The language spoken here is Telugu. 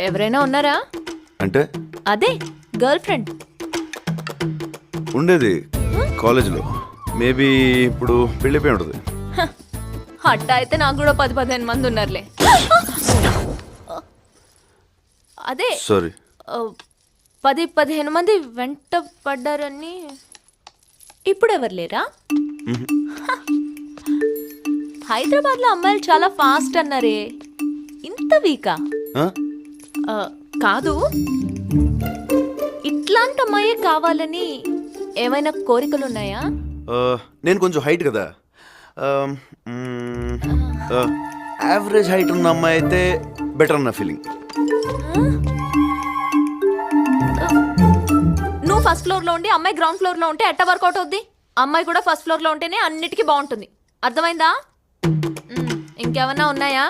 ఎవరైనా ఉన్నారా? అంటే అదే గర్ల్ ఫ్రెండ్. ఉండేది కాలేజీలో. మేబీ ఇప్పుడు పెళ్ళిపోయి ఉంటుంది. అట్ట అయితే నాకు కూడా 10-15 మంది ఉన్నారులే. అదే సారీ. 10-15 మంది వెంట పడ్డారని. ఇప్పుడు ఎవరు లేరా? హైదరాబాద్ లో అమ్మాయిలు చాలా ఫాస్ట్ అన్నారే, ఇంత వీకా? కాదు, ఇట్లాంటి అమ్మాయే కావాలని ఏమైనా కోరికలు ఉన్నాయా? నేను కొంచెం హైట్ కదా, యావరేజ్ హైట్ ఉన్న అమ్మాయి అయితే బెటర్ అన్న ఫీలింగ్. నువ్వు ఫస్ట్ ఫ్లోర్ లో ఉండి అమ్మాయి గ్రౌండ్ ఫ్లోర్ లో ఉంటే ఎట్ట వర్కౌట్ అవుద్ది? అమ్మాయి కూడా ఫస్ట్ ఫ్లోర్ లో ఉంటేనే అన్నిటికీ బాగుంటుంది. అర్థమైందా? ఇంకేమన్నా ఉన్నాయా?